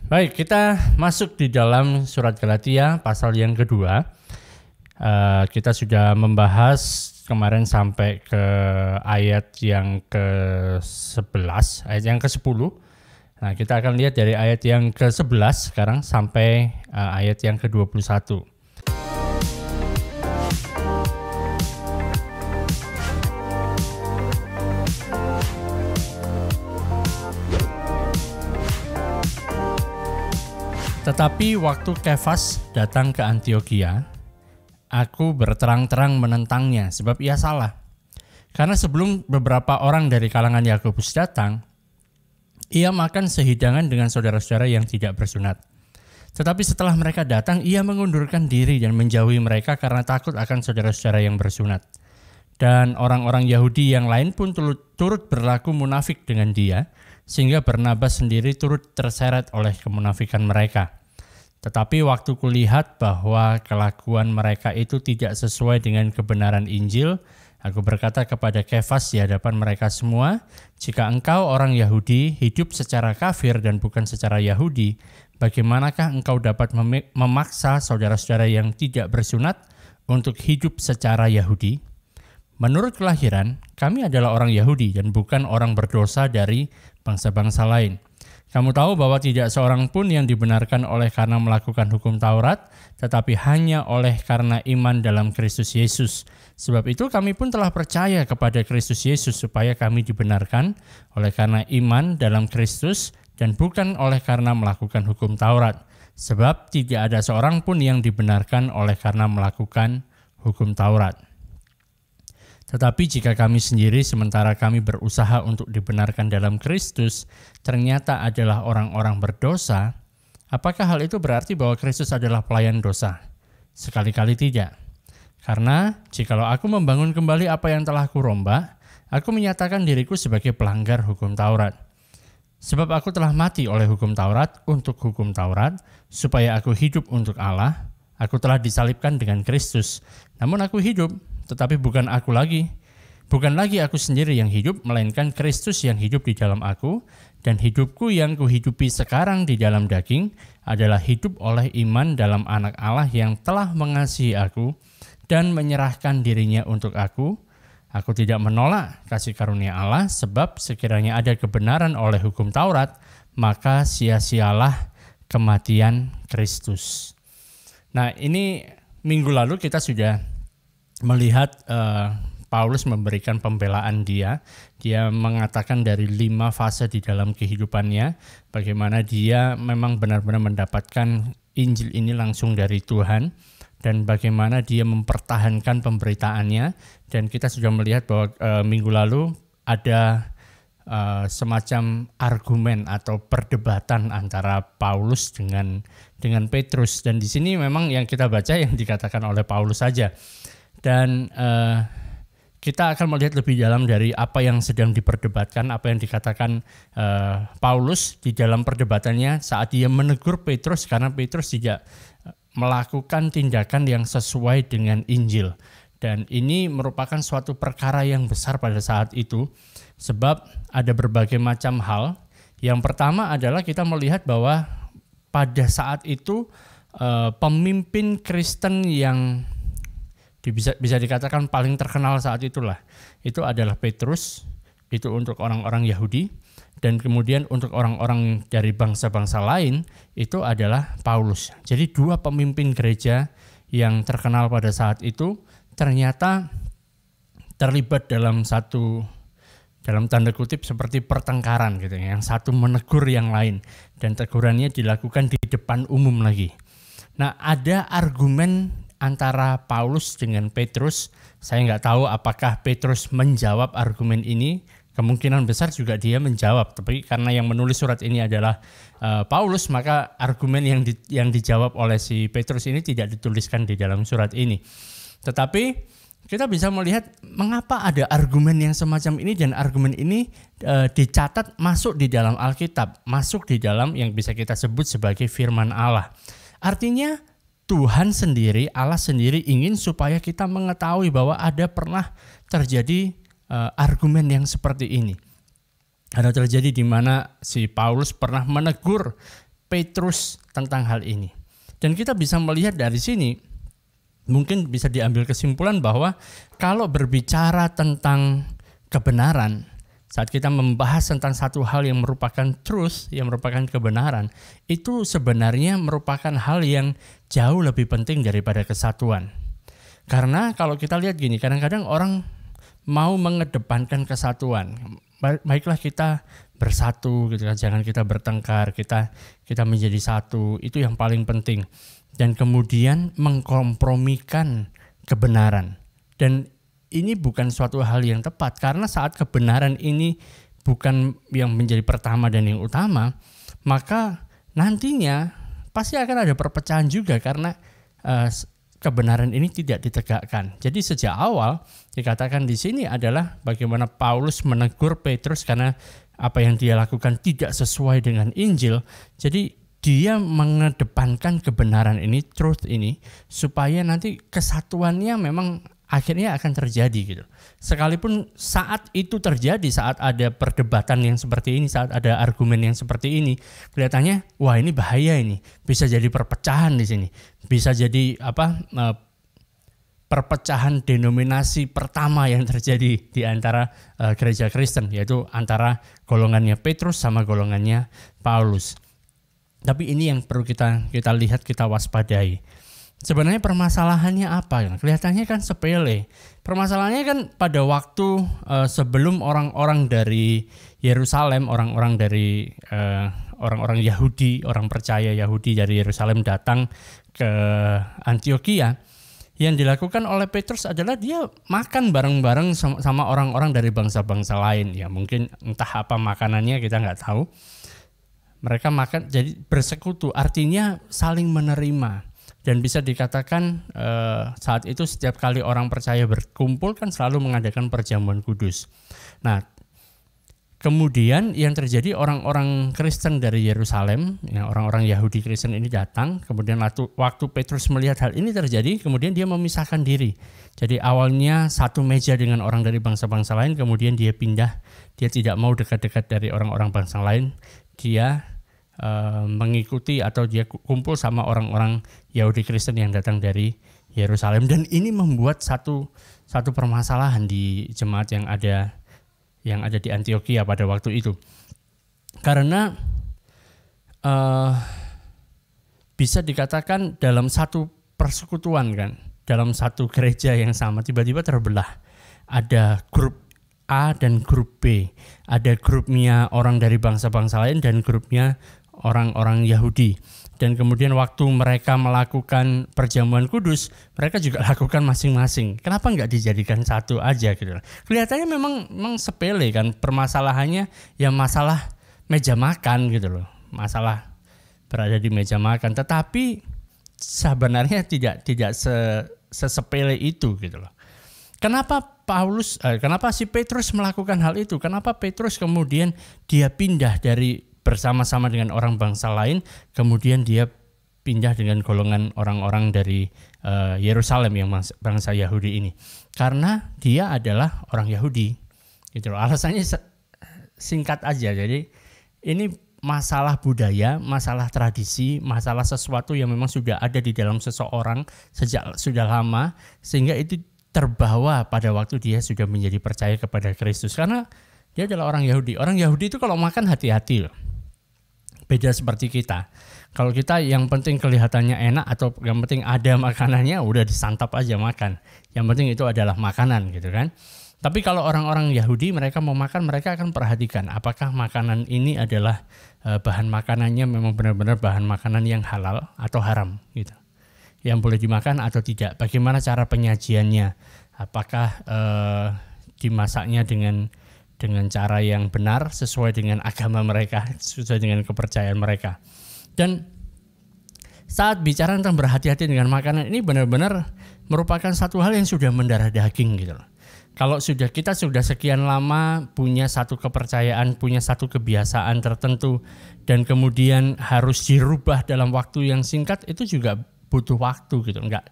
Baik, kita masuk di dalam surat Galatia pasal yang kedua. Kita sudah membahas kemarin sampai ke ayat yang ke-11, ayat yang ke-10. Nah, kita akan lihat dari ayat yang ke-11 sekarang sampai ayat yang ke-21. Tetapi waktu Kefas datang ke Antiokhia, aku berterang-terang menentangnya sebab ia salah. Karena sebelum beberapa orang dari kalangan Yakobus datang, ia makan sehidangan dengan saudara-saudara yang tidak bersunat. Tetapi setelah mereka datang, ia mengundurkan diri dan menjauhi mereka karena takut akan saudara-saudara yang bersunat. Dan orang-orang Yahudi yang lain pun turut berlaku munafik dengan dia, sehingga Barnabas sendiri turut terseret oleh kemunafikan mereka. Tetapi waktu kulihat bahwa kelakuan mereka itu tidak sesuai dengan kebenaran Injil, aku berkata kepada Kefas di hadapan mereka semua, jika engkau orang Yahudi hidup secara kafir dan bukan secara Yahudi, bagaimanakah engkau dapat memaksa saudara-saudara yang tidak bersunat untuk hidup secara Yahudi? Menurut kelahiran, kami adalah orang Yahudi dan bukan orang berdosa dari bangsa-bangsa lain. Kamu tahu bahwa tidak seorang pun yang dibenarkan oleh karena melakukan hukum Taurat, tetapi hanya oleh karena iman dalam Kristus Yesus. Sebab itu kami pun telah percaya kepada Kristus Yesus supaya kami dibenarkan oleh karena iman dalam Kristus dan bukan oleh karena melakukan hukum Taurat. Sebab tidak ada seorang pun yang dibenarkan oleh karena melakukan hukum Taurat. Tetapi jika kami sendiri sementara kami berusaha untuk dibenarkan dalam Kristus, ternyata adalah orang-orang berdosa, apakah hal itu berarti bahwa Kristus adalah pelayan dosa? Sekali-kali tidak. Karena jikalau aku membangun kembali apa yang telah kurombak, aku menyatakan diriku sebagai pelanggar hukum Taurat. Sebab aku telah mati oleh hukum Taurat untuk hukum Taurat, supaya aku hidup untuk Allah. Aku telah disalibkan dengan Kristus, namun aku hidup, tetapi bukan lagi aku sendiri yang hidup, melainkan Kristus yang hidup di dalam aku, dan hidupku yang kuhidupi sekarang di dalam daging adalah hidup oleh iman dalam Anak Allah yang telah mengasihi aku dan menyerahkan dirinya untuk aku. Aku tidak menolak kasih karunia Allah, sebab sekiranya ada kebenaran oleh hukum Taurat, maka sia-sialah kematian Kristus. Nah, ini minggu lalu kita sudah melihat Paulus memberikan pembelaan dia. Dia mengatakan dari 5 fase di dalam kehidupannya, bagaimana dia memang benar-benar mendapatkan Injil ini langsung dari Tuhan, dan bagaimana dia mempertahankan pemberitaannya. Dan kita sudah melihat bahwa minggu lalu ada semacam argumen atau perdebatan antara Paulus dengan Petrus, dan di sini memang yang kita baca yang dikatakan oleh Paulus saja. Dan kita akan melihat lebih dalam dari apa yang sedang diperdebatkan, apa yang dikatakan Paulus di dalam perdebatannya saat dia menegur Petrus karena Petrus tidak melakukan tindakan yang sesuai dengan Injil. Dan ini merupakan suatu perkara yang besar pada saat itu, sebab ada berbagai macam hal. Yang pertama adalah kita melihat bahwa pada saat itu pemimpin Kristen yang bisa dikatakan paling terkenal saat itulah, itu adalah Petrus, itu untuk orang-orang Yahudi, dan kemudian untuk orang-orang dari bangsa-bangsa lain itu adalah Paulus. Jadi 2 pemimpin gereja yang terkenal pada saat itu ternyata terlibat dalam tanda kutip seperti pertengkaran gitu ya. Yang satu menegur yang lain, dan tegurannya dilakukan di depan umum lagi. Nah, ada argumen antara Paulus dengan Petrus. Saya nggak tahu apakah Petrus menjawab argumen ini. Kemungkinan besar juga dia menjawab. Tapi karena yang menulis surat ini adalah Paulus, maka argumen yang dijawab oleh si Petrus ini tidak dituliskan di dalam surat ini. Tetapi kita bisa melihat mengapa ada argumen yang semacam ini, dan argumen ini dicatat masuk di dalam Alkitab, masuk di dalam yang bisa kita sebut sebagai firman Allah. Artinya Tuhan sendiri, Allah sendiri ingin supaya kita mengetahui bahwa ada pernah terjadi argumen yang seperti ini. Ada terjadi di mana si Paulus pernah menegur Petrus tentang hal ini. Dan kita bisa melihat dari sini, mungkin bisa diambil kesimpulan bahwa kalau berbicara tentang kebenaran, saat kita membahas tentang satu hal yang merupakan truth, yang merupakan kebenaran, itu sebenarnya merupakan hal yang jauh lebih penting daripada kesatuan. Karena kalau kita lihat gini, kadang-kadang orang mau mengedepankan kesatuan. Baiklah kita bersatu gitu kan, jangan kita bertengkar, kita menjadi satu, itu yang paling penting. Dan kemudian mengkompromikan kebenaran. Dan ini bukan suatu hal yang tepat, karena saat kebenaran ini bukan yang menjadi pertama dan yang utama, maka nantinya pasti akan ada perpecahan juga karena kebenaran ini tidak ditegakkan. Jadi sejak awal dikatakan di sini adalah bagaimana Paulus menegur Petrus karena apa yang dia lakukan tidak sesuai dengan Injil. Jadi dia mengedepankan kebenaran ini, truth ini, supaya nanti kesatuannya memang akhirnya akan terjadi gitu. Sekalipun saat itu terjadi, saat ada perdebatan yang seperti ini, saat ada argumen yang seperti ini, kelihatannya wah ini bahaya, ini bisa jadi perpecahan di sini, bisa jadi perpecahan denominasi pertama yang terjadi di antara gereja Kristen, yaitu antara golongannya Petrus sama golongannya Paulus. Tapi ini yang perlu kita lihat, kita waspadai. Sebenarnya permasalahannya apa? Kelihatannya kan sepele. Permasalahannya kan pada waktu sebelum orang-orang dari Yerusalem, orang-orang dari orang-orang Yahudi, orang percaya Yahudi dari Yerusalem datang ke Antioquia, yang dilakukan oleh Petrus adalah dia makan bareng-bareng sama orang-orang dari bangsa-bangsa lain. Ya mungkin entah apa makanannya, kita nggak tahu. Mereka makan, jadi bersekutu, artinya saling menerima. Dan bisa dikatakan saat itu setiap kali orang percaya berkumpul kan selalu mengadakan perjamuan kudus. Nah, kemudian yang terjadi, orang-orang Kristen dari Yerusalem, ya, orang-orang Yahudi Kristen ini datang. Kemudian waktu Petrus melihat hal ini terjadi, kemudian dia memisahkan diri. Jadi awalnya satu meja dengan orang dari bangsa-bangsa lain, kemudian dia pindah, dia tidak mau dekat-dekat dari orang-orang bangsa lain. Dia mengikuti atau dia kumpul sama orang-orang Yahudi Kristen yang datang dari Yerusalem. Dan ini membuat satu permasalahan di jemaat yang ada di Antioquia pada waktu itu. Karena bisa dikatakan dalam satu persekutuan kan, dalam satu gereja yang sama tiba-tiba terbelah. Ada grup A dan grup B. Ada grupnya orang dari bangsa-bangsa lain dan grupnya orang-orang Yahudi. Dan kemudian waktu mereka melakukan perjamuan kudus, mereka juga lakukan masing-masing. Kenapa nggak dijadikan satu aja gitu? Kelihatannya memang sepele kan, permasalahannya ya masalah meja makan gitu loh. Masalah berada di meja makan, tetapi sebenarnya tidak sesepele itu gitu loh. Kenapa si Petrus melakukan hal itu? Kenapa Petrus kemudian dia pindah dari bersama-sama dengan orang bangsa lain, kemudian dia pindah dengan golongan orang-orang dari Yerusalem yang bangsa Yahudi ini? Karena dia adalah orang Yahudi. Gitu loh. Alasannya singkat aja. Jadi ini masalah budaya, masalah tradisi, masalah sesuatu yang memang sudah ada di dalam seseorang sejak sudah lama, sehingga itu terbawa pada waktu dia sudah menjadi percaya kepada Kristus. Karena dia adalah orang Yahudi. Orang Yahudi itu kalau makan hati-hati loh. Beda seperti kita. Kalau kita yang penting kelihatannya enak atau yang penting ada makanannya, udah disantap aja makan. Yang penting itu adalah makanan gitu kan. Tapi kalau orang-orang Yahudi, mereka mau makan, mereka akan perhatikan apakah makanan ini adalah bahan makanannya memang benar-benar bahan makanan yang halal atau haram gitu. Yang boleh dimakan atau tidak. Bagaimana cara penyajiannya? Apakah dimasaknya dengan cara yang benar sesuai dengan agama mereka, sesuai dengan kepercayaan mereka. Dan saat bicara tentang berhati-hati dengan makanan ini benar-benar merupakan satu hal yang sudah mendarah daging gitu loh. Kalau kita sudah sekian lama punya satu kepercayaan, punya satu kebiasaan tertentu, dan kemudian harus dirubah dalam waktu yang singkat, itu juga butuh waktu gitu. Enggak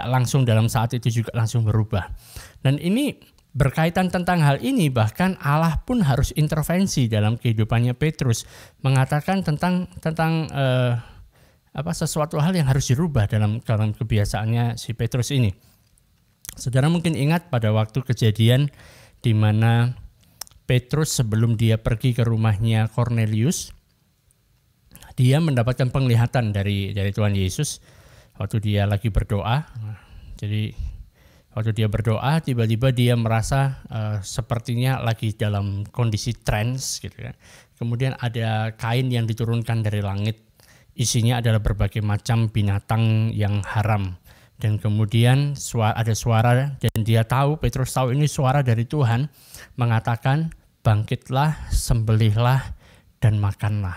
langsung dalam saat itu juga langsung berubah. Dan ini berkaitan tentang hal ini, bahkan Allah pun harus intervensi dalam kehidupannya Petrus, mengatakan tentang sesuatu hal yang harus dirubah dalam kebiasaannya si Petrus ini. Saudara mungkin ingat pada waktu kejadian di mana Petrus sebelum dia pergi ke rumahnya Cornelius, dia mendapatkan penglihatan dari Tuhan Yesus waktu dia lagi berdoa. Jadi waktu dia berdoa, tiba-tiba dia merasa sepertinya lagi dalam kondisi trance gitu kan. Kemudian ada kain yang diturunkan dari langit, isinya adalah berbagai macam binatang yang haram. Dan kemudian ada suara, dan dia tahu, Petrus tahu ini suara dari Tuhan mengatakan, bangkitlah, sembelihlah, dan makanlah.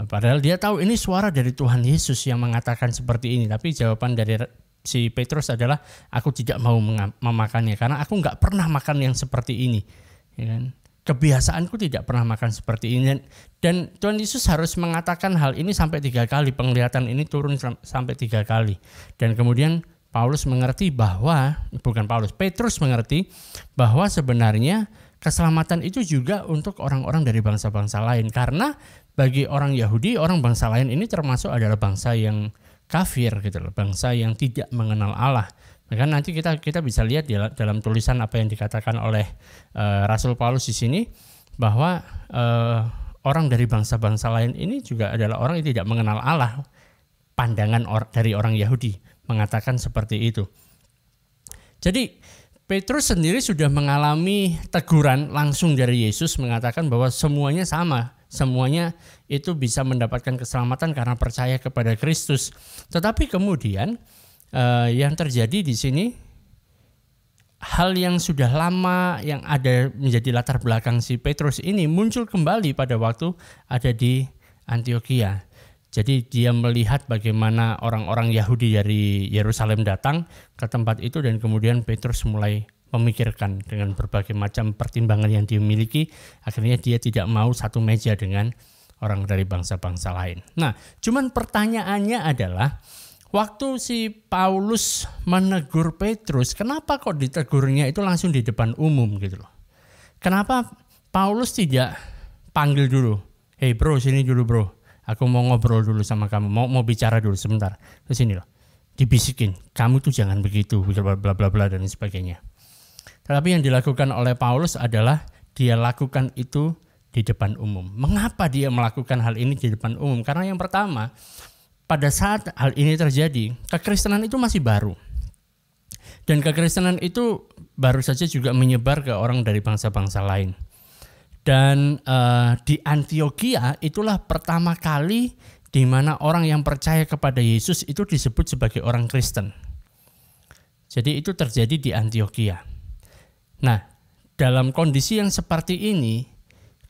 Padahal dia tahu ini suara dari Tuhan Yesus yang mengatakan seperti ini. Tapi jawaban dari si Petrus adalah, aku tidak mau memakannya karena aku nggak pernah makan yang seperti ini. Ya kan? Kebiasaanku tidak pernah makan seperti ini. Dan Tuhan Yesus harus mengatakan hal ini sampai 3 kali. Penglihatan ini turun sampai 3 kali. Dan kemudian Petrus mengerti bahwa sebenarnya keselamatan itu juga untuk orang-orang dari bangsa-bangsa lain. Karena bagi orang Yahudi, orang bangsa lain ini termasuk adalah bangsa yang kafir gitu loh, bangsa yang tidak mengenal Allah. Maka nanti kita bisa lihat dalam tulisan apa yang dikatakan oleh Rasul Paulus di sini, bahwa orang dari bangsa-bangsa lain ini juga adalah orang yang tidak mengenal Allah. Pandangan dari orang Yahudi mengatakan seperti itu. Jadi Petrus sendiri sudah mengalami teguran langsung dari Yesus, mengatakan bahwa semuanya sama. Semuanya itu bisa mendapatkan keselamatan karena percaya kepada Kristus. Tetapi kemudian yang terjadi di sini, hal yang sudah lama yang ada menjadi latar belakang si Petrus ini muncul kembali pada waktu ada di Antiokhia. Jadi dia melihat bagaimana orang-orang Yahudi dari Yerusalem datang ke tempat itu, dan kemudian Petrus mulai memikirkan dengan berbagai macam pertimbangan yang dia miliki. Akhirnya dia tidak mau satu meja dengan orang dari bangsa-bangsa lain. Nah, cuman pertanyaannya adalah, waktu si Paulus menegur Petrus, kenapa kok ditegurnya itu langsung di depan umum gitu loh? Kenapa Paulus tidak panggil dulu, "Hey bro, sini dulu bro, aku mau ngobrol dulu sama kamu, mau bicara dulu sebentar, ke sini loh." Dibisikin, "Kamu tuh jangan begitu, bla bla bla dan sebagainya." Tetapi yang dilakukan oleh Paulus adalah dia lakukan itu di depan umum. Mengapa dia melakukan hal ini di depan umum? Karena yang pertama, pada saat hal ini terjadi, kekristenan itu masih baru. Dan kekristenan itu baru saja juga menyebar ke orang dari bangsa-bangsa lain. Dan di Antiokhia itulah pertama kali di mana orang yang percaya kepada Yesus itu disebut sebagai orang Kristen. Jadi itu terjadi di Antiokhia. Nah, dalam kondisi yang seperti ini,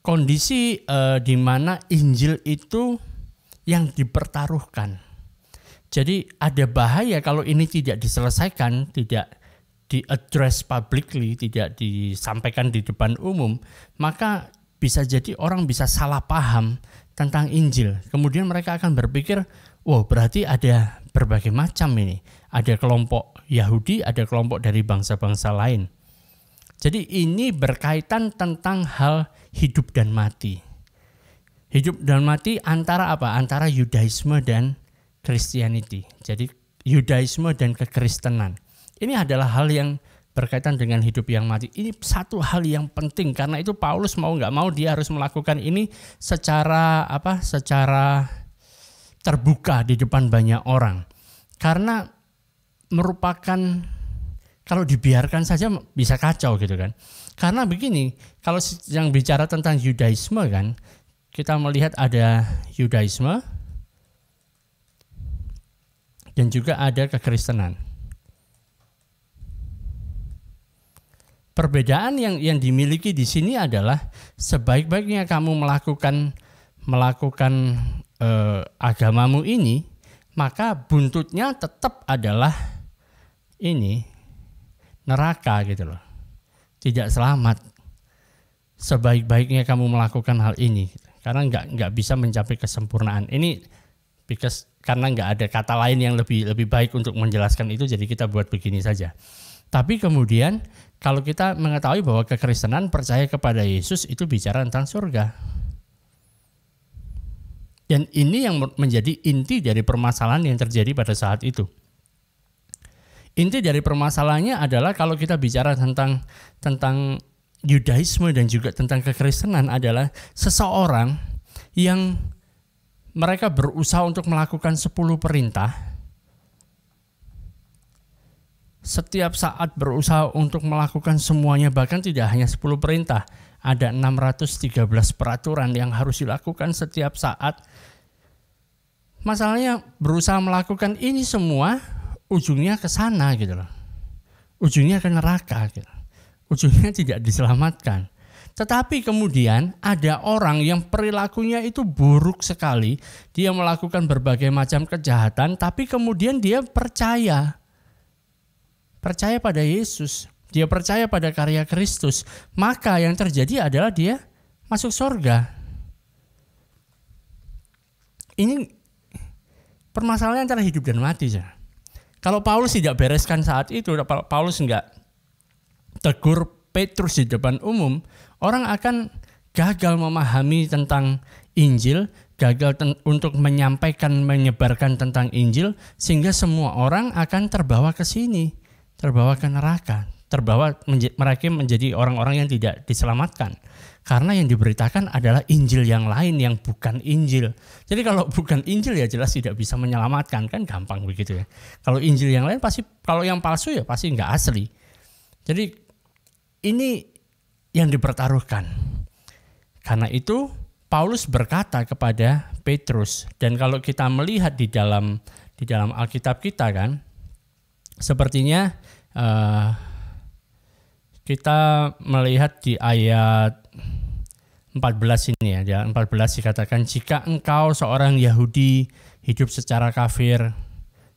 kondisi di mana Injil itu yang dipertaruhkan. Jadi ada bahaya kalau ini tidak diselesaikan, tidak di-address publicly, tidak disampaikan di depan umum, maka bisa jadi orang bisa salah paham tentang Injil. Kemudian mereka akan berpikir, wow, berarti ada berbagai macam ini. Ada kelompok Yahudi, ada kelompok dari bangsa-bangsa lain. Jadi ini berkaitan tentang hal hidup dan mati. Hidup dan mati antara apa? Antara Yudaisme dan Christianity. Jadi Yudaisme dan kekristenan. Ini adalah hal yang berkaitan dengan hidup yang mati. Ini satu hal yang penting, karena itu Paulus mau nggak mau dia harus melakukan ini secara terbuka di depan banyak orang. Karena merupakan, kalau dibiarkan saja bisa kacau gitu kan. Karena begini, kalau yang bicara tentang Yudaisme kan, kita melihat ada Yudaisme dan juga ada kekristenan. Perbedaan yang dimiliki di sini adalah sebaik-baiknya kamu melakukan agamamu ini, maka buntutnya tetap adalah ini neraka gitu loh. Tidak selamat. Sebaik-baiknya kamu melakukan hal ini, karena nggak bisa mencapai kesempurnaan. Ini karena nggak ada kata lain yang lebih baik untuk menjelaskan itu, jadi kita buat begini saja. Tapi kemudian kalau kita mengetahui bahwa kekristenan percaya kepada Yesus itu bicara tentang surga. Dan ini yang menjadi inti dari permasalahan yang terjadi pada saat itu. Inti dari permasalahannya adalah kalau kita bicara tentang Yudaisme dan juga tentang kekristenan adalah seseorang yang mereka berusaha untuk melakukan 10 perintah. Setiap saat berusaha untuk melakukan semuanya, bahkan tidak hanya 10 perintah. Ada 613 peraturan yang harus dilakukan setiap saat. Masalahnya berusaha melakukan ini semua ujungnya ke sana gitu loh. Ujungnya ke neraka gitu. Ujungnya tidak diselamatkan. Tetapi kemudian ada orang yang perilakunya itu buruk sekali. Dia melakukan berbagai macam kejahatan, tapi kemudian dia percaya pada Yesus. Dia percaya pada karya Kristus. Maka yang terjadi adalah dia masuk surga. Ini permasalahan antara hidup dan mati. Kalau Paulus tidak bereskan saat itu, Paulus enggak tegur Petrus di depan umum, orang akan gagal memahami tentang Injil, gagal untuk menyampaikan, menyebarkan tentang Injil, sehingga semua orang akan terbawa ke sini, terbawa ke neraka, mereka menjadi orang-orang yang tidak diselamatkan. Karena yang diberitakan adalah Injil yang lain yang bukan Injil. Jadi kalau bukan Injil ya jelas tidak bisa menyelamatkan, kan gampang begitu ya. Kalau Injil yang lain pasti, kalau yang palsu ya pasti nggak asli. Jadi ini yang dipertaruhkan. Karena itu Paulus berkata kepada Petrus, dan kalau kita melihat di dalam Alkitab kita kan, sepertinya kita melihat di ayat 14 ini ya, 14 dikatakan, jika engkau seorang Yahudi hidup secara kafir,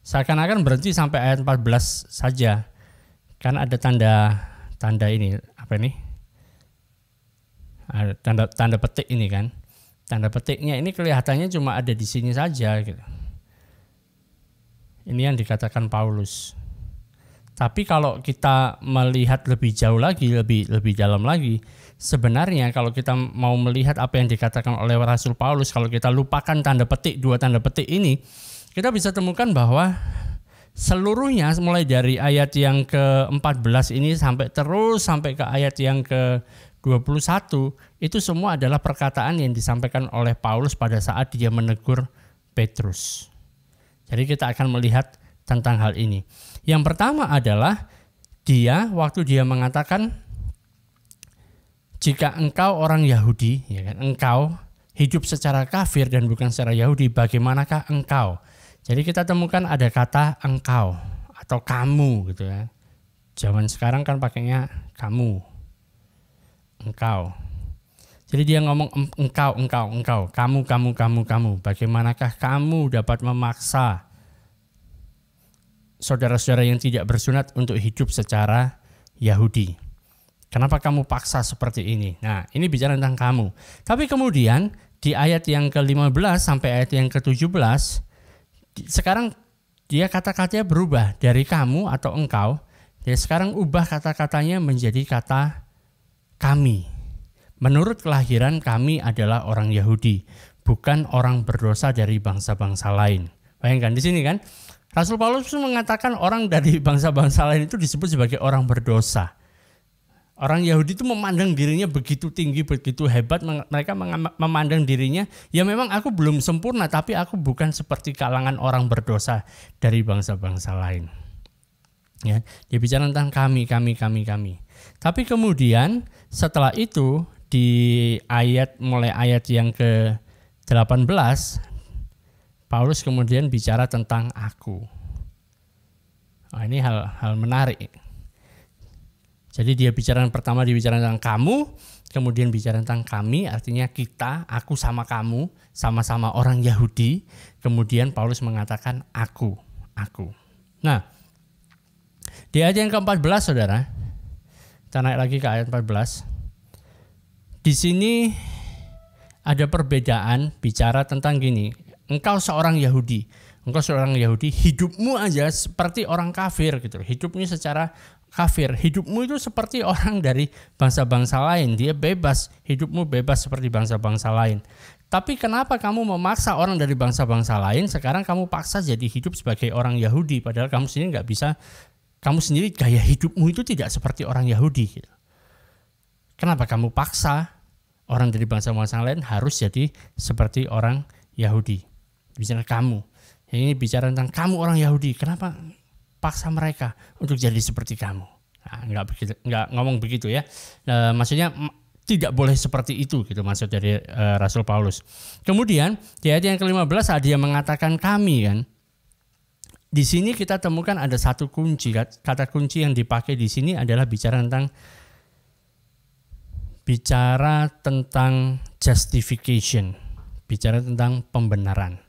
seakan-akan berhenti sampai ayat 14 saja. Kan ada tanda ini, apa ini? Ada tanda petik ini kan. Tanda petiknya ini kelihatannya cuma ada di sini saja gitu. Ini yang dikatakan Paulus. Tapi kalau kita melihat lebih jauh lagi, lebih dalam lagi, sebenarnya kalau kita mau melihat apa yang dikatakan oleh Rasul Paulus, kalau kita lupakan tanda petik, 2 tanda petik ini, kita bisa temukan bahwa seluruhnya mulai dari ayat yang ke-14 ini sampai ke ayat yang ke-21, itu semua adalah perkataan yang disampaikan oleh Paulus pada saat dia menegur Petrus. Jadi kita akan melihat tentang hal ini. Yang pertama adalah waktu dia mengatakan, jika engkau orang Yahudi, ya kan, engkau hidup secara kafir dan bukan secara Yahudi, bagaimanakah engkau? Jadi kita temukan ada kata engkau atau kamu gitu ya. Zaman sekarang kan pakainya kamu, engkau. Jadi dia ngomong engkau, kamu. Bagaimanakah kamu dapat memaksa saudara-saudara yang tidak bersunat untuk hidup secara Yahudi? Kenapa kamu paksa seperti ini? Nah, ini bicara tentang kamu. Tapi kemudian di ayat yang ke-15 sampai ayat yang ke-17, sekarang dia kata-katanya berubah dari kamu atau engkau. Dia sekarang ubah kata-katanya menjadi kata kami. Menurut kelahiran kami adalah orang Yahudi, bukan orang berdosa dari bangsa-bangsa lain. Bayangkan di sini kan, Rasul Paulus mengatakan orang dari bangsa-bangsa lain itu disebut sebagai orang berdosa. Orang Yahudi itu memandang dirinya begitu tinggi, begitu hebat. Mereka memandang dirinya, ya memang aku belum sempurna, tapi aku bukan seperti kalangan orang berdosa dari bangsa-bangsa lain. Ya, dia bicara tentang kami. Tapi kemudian setelah itu di mulai ayat yang ke-18, Paulus kemudian bicara tentang aku. Nah, ini hal menarik. Jadi dia pertama bicara tentang kamu, kemudian bicara tentang kami, artinya kita, aku sama kamu, sama-sama orang Yahudi. Kemudian Paulus mengatakan aku. Nah, di ayat yang ke-14 saudara, kita naik lagi ke ayat 14. Di sini ada perbedaan bicara tentang gini. Engkau seorang Yahudi, hidupmu aja seperti orang kafir gitu. Hidupnya secara kafir, hidupmu itu seperti orang dari bangsa-bangsa lain. Dia bebas, hidupmu bebas seperti bangsa-bangsa lain. Tapi kenapa kamu memaksa orang dari bangsa-bangsa lain, sekarang kamu paksa jadi hidup sebagai orang Yahudi, padahal kamu sendiri nggak bisa, kamu sendiri gaya hidupmu itu tidak seperti orang Yahudi. Gitu. Kenapa kamu paksa orang dari bangsa-bangsa lain harus jadi seperti orang Yahudi? Bicara kamu, ini bicara tentang kamu orang Yahudi, kenapa paksa mereka untuk jadi seperti kamu? Nah, nggak ngomong begitu ya. Maksudnya tidak boleh seperti itu gitu maksud dari Rasul Paulus. Kemudian di ayat yang ke-15 ada yang mengatakan kami kan. Di sini kita temukan ada satu kunci. Kata kunci yang dipakai di sini adalah bicara tentang justification. Bicara tentang pembenaran.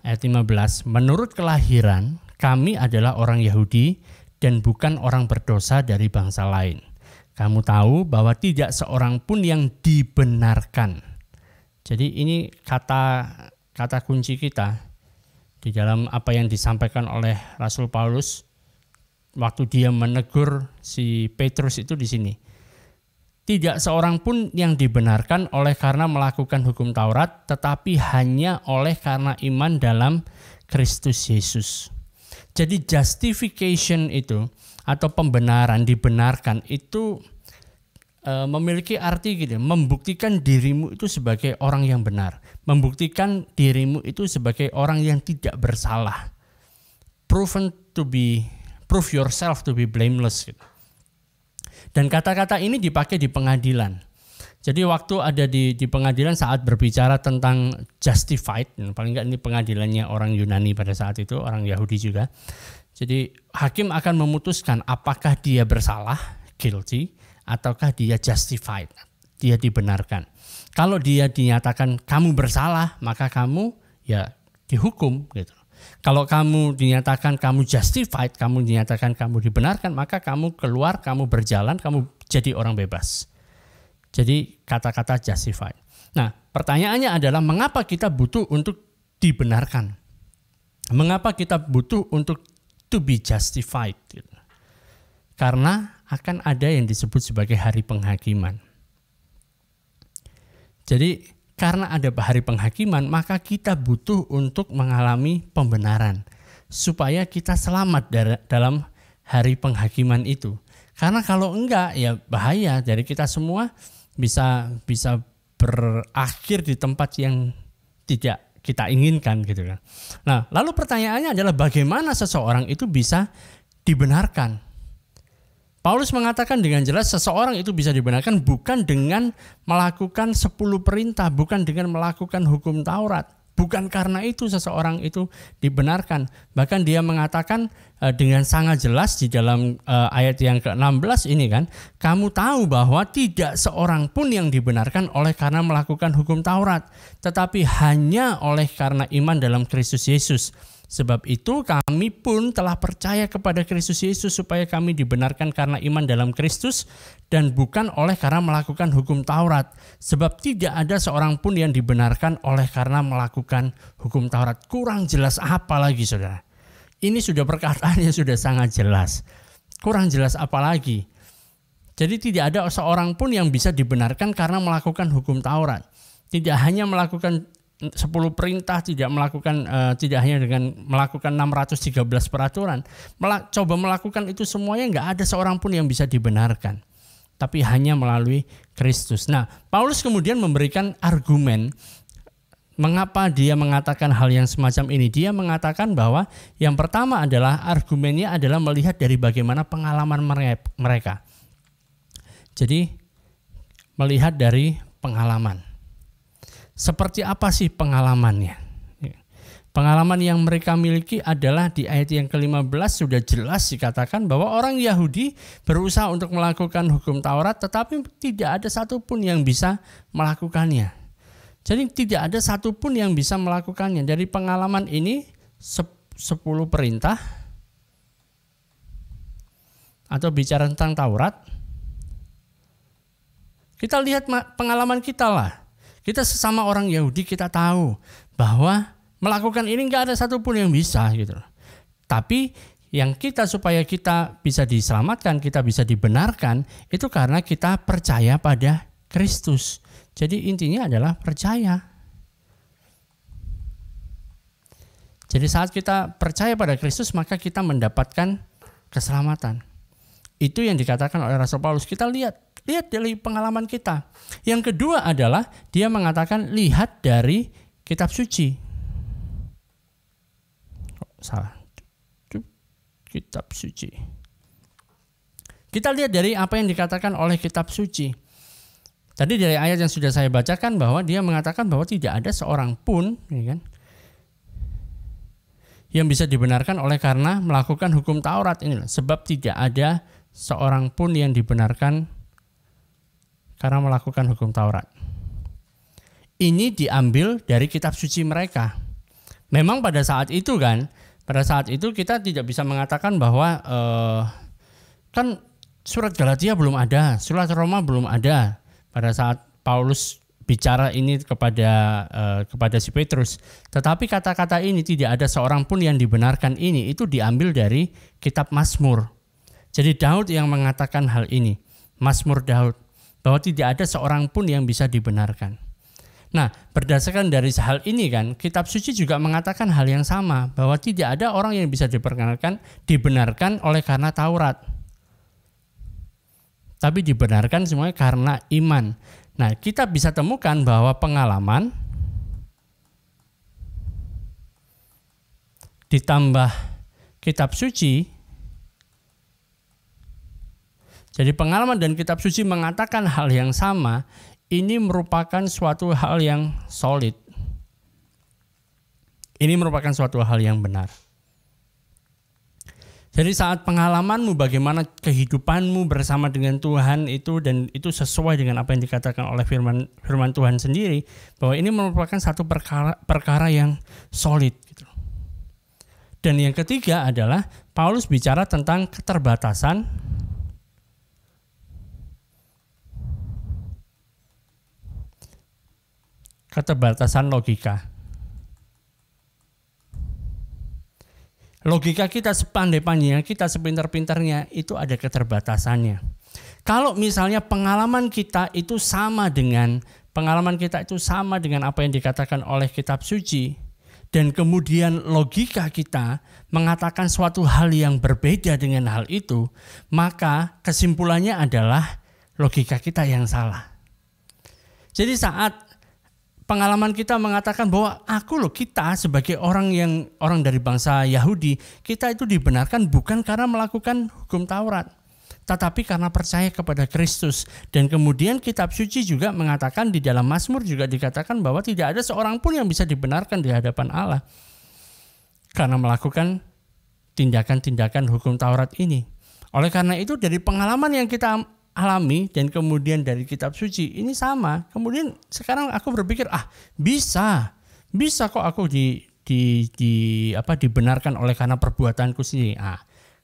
Ayat 15, menurut kelahiran kami adalah orang Yahudi dan bukan orang berdosa dari bangsa lain. Kamu tahu bahwa tidak seorang pun yang dibenarkan. Jadi ini kata kunci kita di dalam apa yang disampaikan oleh Rasul Paulus waktu dia menegur si Petrus itu di sini. Tidak seorang pun yang dibenarkan oleh karena melakukan hukum Taurat, tetapi hanya oleh karena iman dalam Kristus Yesus. Jadi justification itu atau pembenaran, dibenarkan itu memiliki arti gitu, membuktikan dirimu itu sebagai orang yang benar, membuktikan dirimu itu sebagai orang yang tidak bersalah, prove yourself to be blameless gitu. Dan kata-kata ini dipakai di pengadilan. Jadi waktu ada di pengadilan saat berbicara tentang justified, paling enggak ini pengadilannya orang Yunani pada saat itu, orang Yahudi juga. Jadi hakim akan memutuskan apakah dia bersalah, guilty, ataukah dia justified, dia dibenarkan. Kalau dia dinyatakan kamu bersalah, maka kamu ya dihukum gitu. Kalau kamu dinyatakan kamu justified, kamu dinyatakan kamu dibenarkan, maka kamu keluar, kamu berjalan, kamu jadi orang bebas. Jadi kata-kata justified. Nah, pertanyaannya adalah mengapa kita butuh untuk dibenarkan? Mengapa kita butuh untuk to be justified? Karena akan ada yang disebut sebagai hari penghakiman. Jadi karena ada hari penghakiman, maka kita butuh untuk mengalami pembenaran. Supaya kita selamat dalam hari penghakiman itu. Karena kalau enggak ya bahaya, dari kita semua bisa berakhir di tempat yang tidak kita inginkan gitu kan. Nah, lalu pertanyaannya adalah bagaimana seseorang itu bisa dibenarkan? Paulus mengatakan dengan jelas seseorang itu bisa dibenarkan bukan dengan melakukan 10 perintah, bukan dengan melakukan hukum Taurat. Bukan karena itu seseorang itu dibenarkan. Bahkan dia mengatakan dengan sangat jelas di dalam ayat yang ke-16 ini kan, kamu tahu bahwa tidak seorang pun yang dibenarkan oleh karena melakukan hukum Taurat, tetapi hanya oleh karena iman dalam Kristus Yesus. Sebab itu kami pun telah percaya kepada Kristus Yesus supaya kami dibenarkan karena iman dalam Kristus dan bukan oleh karena melakukan hukum Taurat. Sebab tidak ada seorang pun yang dibenarkan oleh karena melakukan hukum Taurat. Kurang jelas apa lagi saudara? Ini sudah perkataan yang sudah sangat jelas. Kurang jelas apa lagi? Jadi tidak ada seorang pun yang bisa dibenarkan karena melakukan hukum Taurat. Tidak hanya melakukan 10 perintah, tidak hanya dengan melakukan 613 peraturan, coba melakukan itu semuanya, nggak ada seorang pun yang bisa dibenarkan, tapi hanya melalui Kristus. Nah, Paulus kemudian memberikan argumen mengapa dia mengatakan hal yang semacam ini. Dia mengatakan bahwa yang pertama adalah argumennya adalah melihat dari bagaimana pengalaman mereka. Jadi melihat dari pengalaman. Seperti apa sih pengalamannya? Pengalaman yang mereka miliki adalah di ayat yang ke-15 sudah jelas dikatakan bahwa orang Yahudi berusaha untuk melakukan hukum Taurat tetapi tidak ada satupun yang bisa melakukannya. Jadi tidak ada satupun yang bisa melakukannya. Dari pengalaman ini 10 perintah atau bicara tentang Taurat, kita lihat pengalaman kita lah. Kita sesama orang Yahudi kita tahu bahwa melakukan ini nggak ada satupun yang bisa gitu. Tapi yang kita supaya kita bisa diselamatkan, kita bisa dibenarkan, itu karena kita percaya pada Kristus. Jadi intinya adalah percaya. Jadi saat kita percaya pada Kristus, maka kita mendapatkan keselamatan. Itu yang dikatakan oleh Rasul Paulus. Kita lihat dari pengalaman kita. Yang kedua adalah dia mengatakan lihat dari kitab suci. Salah. Kitab suci. Kita lihat dari apa yang dikatakan oleh kitab suci. Tadi dari ayat yang sudah saya bacakan bahwa dia mengatakan bahwa tidak ada seorang pun, ya kan, yang bisa dibenarkan oleh karena melakukan hukum Taurat ini. Sebab tidak ada seorang pun yang dibenarkan karena melakukan hukum Taurat. Ini diambil dari kitab suci mereka. Memang pada saat itu kita tidak bisa mengatakan bahwa kan surat Galatia belum ada, surat Roma belum ada pada saat Paulus bicara ini kepada si Petrus. Tetapi kata-kata ini tidak ada seorang pun yang dibenarkan ini, itu diambil dari kitab Mazmur. Jadi Daud yang mengatakan hal ini, Mazmur Daud, bahwa tidak ada seorang pun yang bisa dibenarkan. Nah, berdasarkan dari hal ini kan, kitab suci juga mengatakan hal yang sama, bahwa tidak ada orang yang bisa dibenarkan oleh karena Taurat. Tapi dibenarkan semuanya karena iman. Nah, kita bisa temukan bahwa pengalaman ditambah kitab suci. Jadi pengalaman dan kitab suci mengatakan hal yang sama, ini merupakan suatu hal yang solid. Ini merupakan suatu hal yang benar. Jadi saat pengalamanmu, bagaimana kehidupanmu bersama dengan Tuhan itu, dan itu sesuai dengan apa yang dikatakan oleh firman Tuhan sendiri, bahwa ini merupakan satu perkara yang solid. Gitu. Dan yang ketiga adalah Paulus bicara tentang keterbatasan logika. Logika kita sepandai-pandainya, kita sepintar-pintarnya, itu ada keterbatasannya. Kalau misalnya pengalaman kita itu sama dengan apa yang dikatakan oleh kitab suci, dan kemudian logika kita mengatakan suatu hal yang berbeda dengan hal itu, maka kesimpulannya adalah logika kita yang salah. Jadi saat pengalaman kita mengatakan bahwa kita sebagai orang dari bangsa Yahudi, kita itu dibenarkan bukan karena melakukan hukum Taurat, tetapi karena percaya kepada Kristus. Dan kemudian kitab suci juga mengatakan, di dalam Mazmur juga dikatakan bahwa tidak ada seorang pun yang bisa dibenarkan di hadapan Allah karena melakukan tindakan-tindakan hukum Taurat ini. Oleh karena itu, dari pengalaman yang kita alami dan kemudian dari kitab suci ini sama. Kemudian sekarang aku berpikir, bisa kok aku dibenarkan oleh karena perbuatanku sendiri.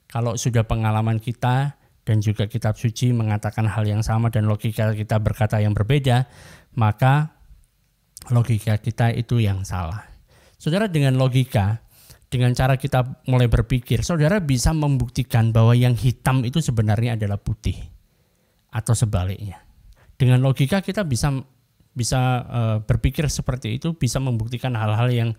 Kalau sudah pengalaman kita dan juga kitab suci mengatakan hal yang sama dan logika kita berkata yang berbeda, maka logika kita itu yang salah. Saudara, dengan logika, dengan cara kita mulai berpikir, saudara bisa membuktikan bahwa yang hitam itu sebenarnya adalah putih. Atau sebaliknya. Dengan logika kita bisa berpikir seperti itu, bisa membuktikan hal-hal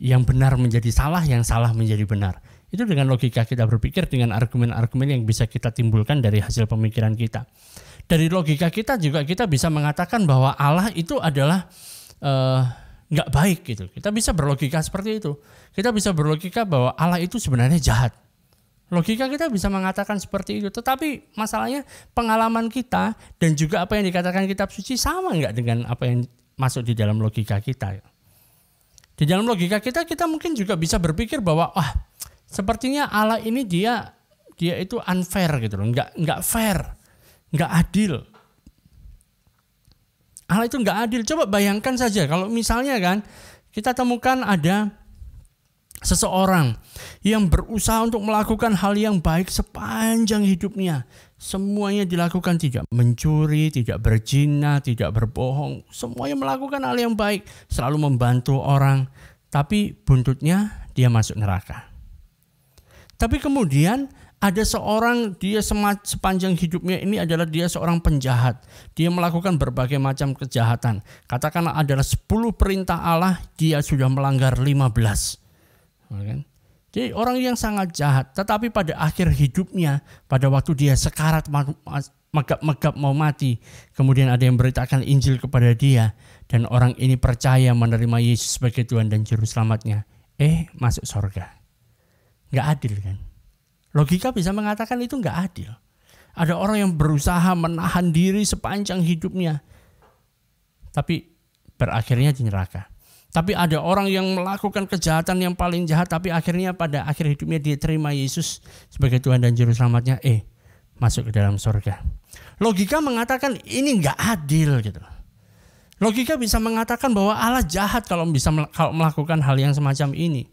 yang benar menjadi salah, yang salah menjadi benar. Itu dengan logika kita berpikir, dengan argumen-argumen yang bisa kita timbulkan dari hasil pemikiran kita. Dari logika kita juga kita bisa mengatakan bahwa Allah itu adalah nggak baik gitu. Kita bisa berlogika seperti itu. Kita bisa berlogika bahwa Allah itu sebenarnya jahat. Logika kita bisa mengatakan seperti itu, tetapi masalahnya pengalaman kita dan juga apa yang dikatakan kitab suci sama nggak dengan apa yang masuk di dalam logika kita. Di dalam logika kita mungkin juga bisa berpikir bahwa sepertinya Allah ini dia itu unfair gitu loh, nggak fair, nggak adil. Allah itu nggak adil. Coba bayangkan saja kalau misalnya kan kita temukan ada seseorang yang berusaha untuk melakukan hal yang baik sepanjang hidupnya. Semuanya dilakukan, tidak mencuri, tidak berzina, tidak berbohong. Semuanya melakukan hal yang baik, selalu membantu orang. Tapi buntutnya dia masuk neraka. Tapi kemudian ada seorang, dia sepanjang hidupnya ini adalah dia seorang penjahat. Dia melakukan berbagai macam kejahatan. Katakanlah adalah 10 perintah Allah, dia sudah melanggar 15. Jadi orang yang sangat jahat. Tetapi pada akhir hidupnya, pada waktu dia sekarat megap-megap mau mati, kemudian ada yang beritakan Injil kepada dia, dan orang ini percaya menerima Yesus sebagai Tuhan dan Juru Selamatnya. Masuk surga. Nggak adil kan? Logika bisa mengatakan itu nggak adil. Ada orang yang berusaha menahan diri sepanjang hidupnya, tapi berakhirnya di neraka. Tapi ada orang yang melakukan kejahatan yang paling jahat, tapi akhirnya pada akhir hidupnya dia terima Yesus sebagai Tuhan dan Juru Selamatnya, masuk ke dalam surga. Logika mengatakan ini nggak adil gitu. Logika bisa mengatakan bahwa Allah jahat kalau melakukan hal yang semacam ini.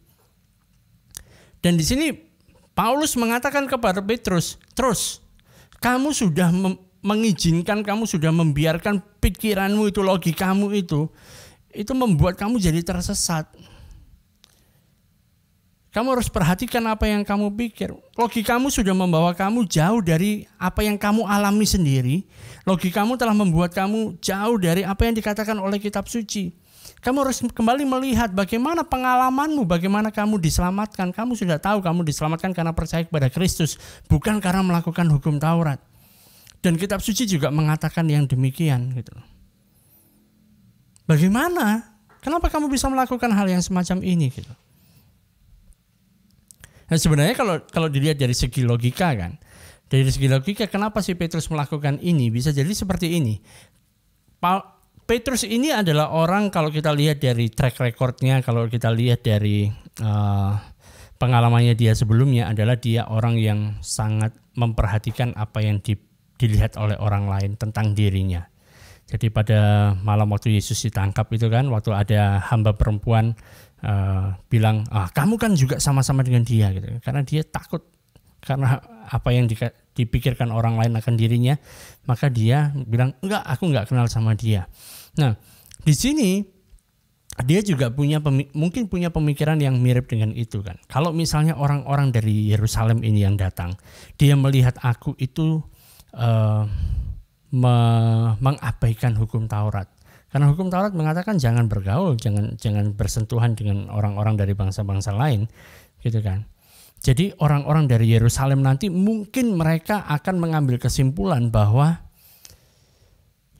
Dan di sini Paulus mengatakan kepada Petrus, terus kamu sudah mengizinkan, kamu sudah membiarkan pikiranmu itu, logikamu itu membuat kamu jadi tersesat. Kamu harus perhatikan apa yang kamu pikir. Logikamu sudah membawa kamu jauh dari apa yang kamu alami sendiri. Logikamu telah membuat kamu jauh dari apa yang dikatakan oleh kitab suci. Kamu harus kembali melihat bagaimana pengalamanmu, bagaimana kamu diselamatkan. Kamu sudah tahu kamu diselamatkan karena percaya kepada Kristus, bukan karena melakukan hukum Taurat. Dan kitab suci juga mengatakan yang demikian gitu. Bagaimana? Kenapa kamu bisa melakukan hal yang semacam ini gitu? Nah, sebenarnya kalau dilihat dari segi logika kan, dari segi logika kenapa si Petrus melakukan ini? Bisa jadi seperti ini. Petrus ini adalah orang, kalau kita lihat dari track recordnya, kalau kita lihat dari pengalamannya dia sebelumnya, adalah dia orang yang sangat memperhatikan apa yang dilihat oleh orang lain tentang dirinya. Jadi pada malam waktu Yesus ditangkap itu kan, waktu ada hamba perempuan bilang, kamu kan juga sama-sama dengan dia gitu. Karena dia takut karena apa yang dipikirkan orang lain akan dirinya, maka dia bilang, enggak, aku enggak kenal sama dia. Nah, di sini dia juga mungkin punya pemikiran yang mirip dengan itu kan. Kalau misalnya orang-orang dari Yerusalem ini yang datang, dia melihat aku itu mengabaikan hukum Taurat. Karena hukum Taurat mengatakan jangan bergaul, jangan bersentuhan dengan orang-orang dari bangsa-bangsa lain, gitu kan. Jadi orang-orang dari Yerusalem nanti mungkin mereka akan mengambil kesimpulan bahwa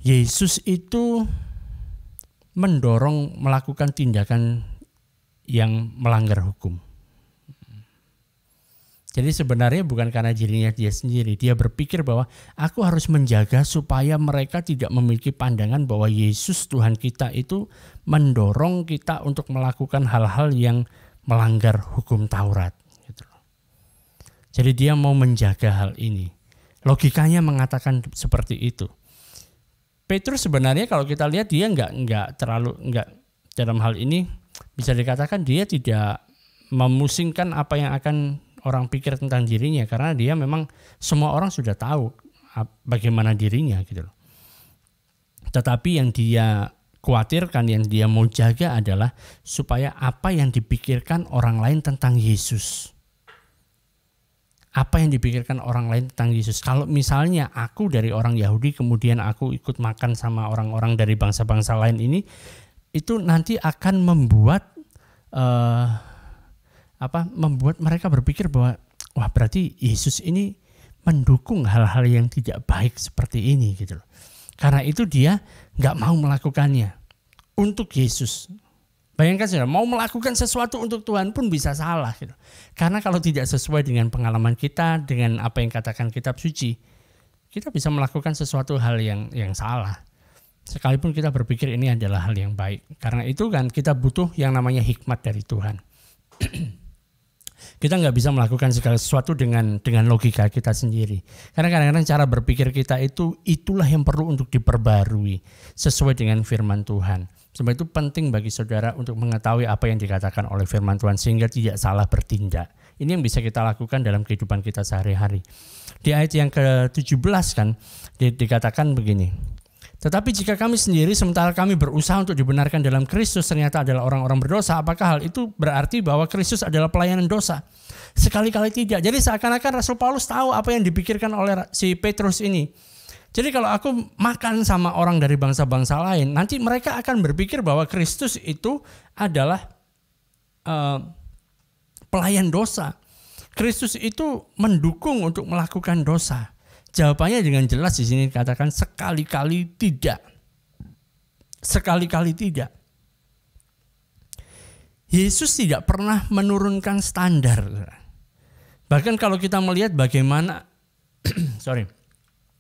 Yesus itu mendorong melakukan tindakan yang melanggar hukum. Jadi sebenarnya bukan karena dirinya dia sendiri. Dia berpikir bahwa aku harus menjaga supaya mereka tidak memiliki pandangan bahwa Yesus Tuhan kita itu mendorong kita untuk melakukan hal-hal yang melanggar hukum Taurat. Jadi dia mau menjaga hal ini. Logikanya mengatakan seperti itu. Petrus sebenarnya kalau kita lihat dia enggak dalam hal ini bisa dikatakan dia tidak memusingkan apa yang akan orang pikir tentang dirinya, karena dia memang semua orang sudah tahu bagaimana dirinya gitu loh. Tetapi yang dia khawatirkan, yang dia mau jaga adalah supaya apa yang dipikirkan orang lain tentang Yesus. Apa yang dipikirkan orang lain tentang Yesus. Kalau misalnya aku dari orang Yahudi kemudian aku ikut makan sama orang-orang dari bangsa-bangsa lain ini, itu nanti akan membuat membuat mereka berpikir bahwa wah berarti Yesus ini mendukung hal-hal yang tidak baik seperti ini gitu loh. Karena itu dia nggak mau melakukannya untuk Yesus. Bayangkan saja, mau melakukan sesuatu untuk Tuhan pun bisa salah gitu. Karena kalau tidak sesuai dengan pengalaman kita, dengan apa yang katakan kitab suci, kita bisa melakukan sesuatu hal yang salah. Sekalipun kita berpikir ini adalah hal yang baik. Karena itu kan kita butuh yang namanya hikmat dari Tuhan. Kita nggak bisa melakukan segala sesuatu dengan logika kita sendiri. Karena kadang-kadang cara berpikir kita itulah yang perlu untuk diperbarui sesuai dengan firman Tuhan. Sebab itu penting bagi saudara untuk mengetahui apa yang dikatakan oleh firman Tuhan sehingga tidak salah bertindak. Ini yang bisa kita lakukan dalam kehidupan kita sehari-hari. Di ayat yang ke-17 kan dikatakan begini. Tetapi jika kami sendiri sementara kami berusaha untuk dibenarkan dalam Kristus ternyata adalah orang-orang berdosa, apakah hal itu berarti bahwa Kristus adalah pelayanan dosa? Sekali-kali tidak. Jadi seakan-akan Rasul Paulus tahu apa yang dipikirkan oleh si Petrus ini. Jadi kalau aku makan sama orang dari bangsa-bangsa lain, nanti mereka akan berpikir bahwa Kristus itu adalah pelayan dosa. Kristus itu mendukung untuk melakukan dosa. Jawabannya dengan jelas di sini dikatakan sekali-kali tidak. Sekali-kali tidak. Yesus tidak pernah menurunkan standar. Bahkan kalau kita melihat bagaimana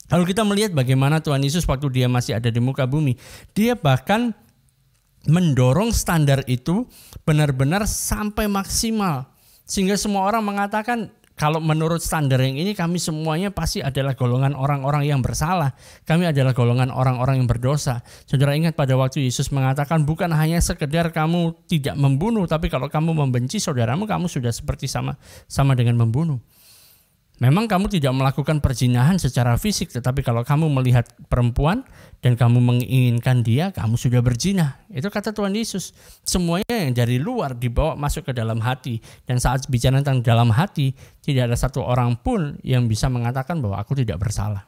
kalau kita melihat bagaimana Tuhan Yesus waktu dia masih ada di muka bumi, dia bahkan mendorong standar itu benar-benar sampai maksimal. Sehingga semua orang mengatakan kalau menurut standar yang ini kami semuanya pasti adalah golongan orang-orang yang bersalah. Kami adalah golongan orang-orang yang berdosa. Saudara ingat pada waktu Yesus mengatakan bukan hanya sekedar kamu tidak membunuh, tapi kalau kamu membenci saudaramu kamu sudah seperti sama dengan membunuh. Memang kamu tidak melakukan perzinahan secara fisik, tetapi kalau kamu melihat perempuan dan kamu menginginkan dia, kamu sudah berzina. Itu kata Tuhan Yesus. Semuanya yang dari luar dibawa masuk ke dalam hati. Dan saat bicara tentang dalam hati, tidak ada satu orang pun yang bisa mengatakan bahwa aku tidak bersalah.